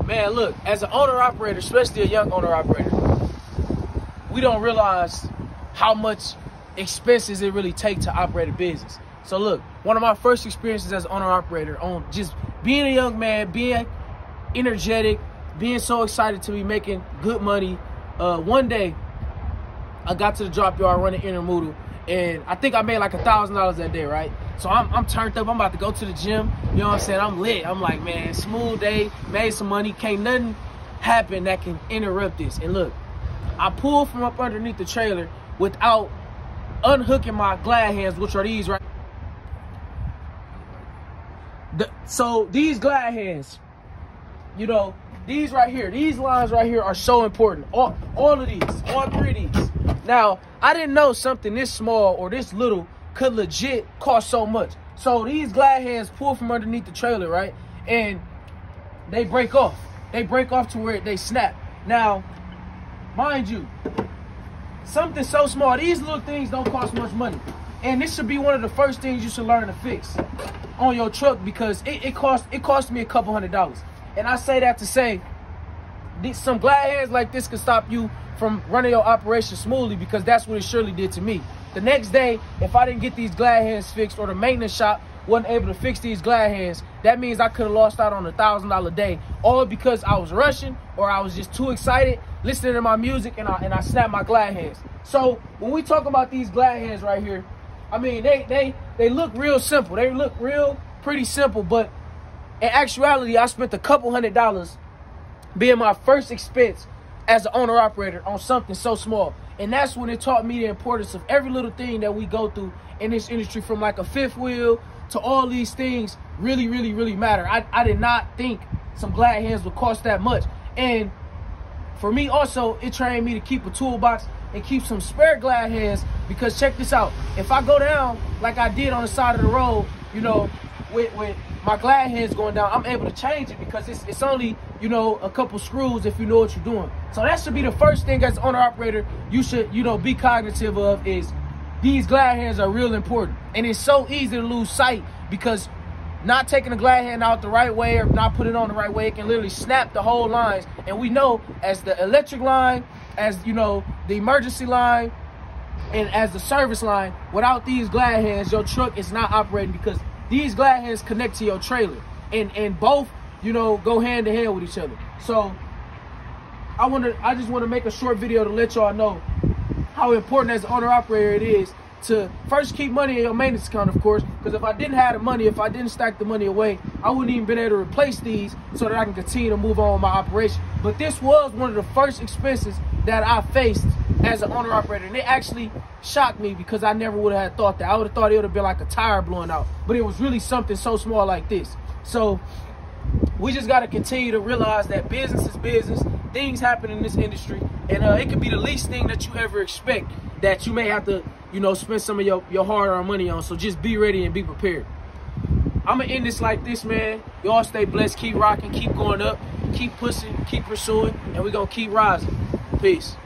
Man, look, as an owner-operator, especially a young owner-operator, we don't realize how much expenses it really takes to operate a business. So look, one of my first experiences as an owner-operator on just being a young man, being energetic, being so excited to be making good money. One day, I got to the drop yard running intermodal, and I think I made like $1,000 that day, right? So I'm turned up. I'm about to go to the gym. You know what I'm saying? I'm lit. I'm like, man, smooth day, made some money. Can't nothing happen that can interrupt this. And look, I pulled from up underneath the trailer without unhooking my glad hands, which are these, right? So these glad hands, you know, these right here, these lines right here are so important. All of these, all three of these. Now, I didn't know something this small or this little could legit cost so much. So these glad hands pull from underneath the trailer, right? And they break off. They break off to where they snap. Now, mind you, something so small, these little things don't cost much money. And this should be one of the first things you should learn to fix on your truck, because it cost me a couple $100. And I say that to say, some glad hands like this could stop you from running your operation smoothly, because that's what it surely did to me. The next day, if I didn't get these glad hands fixed, or the maintenance shop wasn't able to fix these glad hands, that means I could have lost out on $1,000 a day, all because I was rushing, or I was just too excited listening to my music, and I snapped my glad hands. So when we talk about these glad hands right here, I mean, they look real simple. They look real pretty simple, but in actuality, I spent a couple $100 being my first expense as an owner-operator on something so small. And that's when it taught me the importance of every little thing that we go through in this industry, from like a fifth wheel to all these things really, really, really matter. I did not think some glad hands would cost that much. And for me also, it trained me to keep a toolbox and keep some spare glad hands, because check this out. If I go down like I did on the side of the road, you know, with my glad hands going down, I'm able to change it, because it's only, you know, a couple screws if you know what you're doing. So that should be the first thing as an owner-operator you should, you know, be cognitive of, is these glad hands are real important. And it's so easy to lose sight, because not taking the glad hand out the right way, or not putting it on the right way, it can literally snap the whole lines. And we know, as the electric line, as, you know, the emergency line, and as the service line, without these glad hands, your truck is not operating, because these glad hands connect to your trailer, and both, you know, go hand in hand with each other. So I just want to make a short video to let y'all know how important as an owner-operator it is to first keep money in your maintenance account, of course, because if I didn't have the money, if I didn't stack the money away, I wouldn't even been able to replace these so that I can continue to move on with my operation. But this was one of the first expenses that I faced as an owner-operator, and it actually shocked me, because I never would have thought that. I would have thought it would have been like a tire blowing out, but it was really something so small like this. So we just got to continue to realize that business is business. Things happen in this industry, and it could be the least thing that you ever expect that you may have to, you know, spend some of your hard-earned money on. So just be ready and be prepared. I'm going to end this like this, man. Y'all stay blessed, keep rocking, keep going up, keep pushing, keep pursuing, and we're going to keep rising. Peace.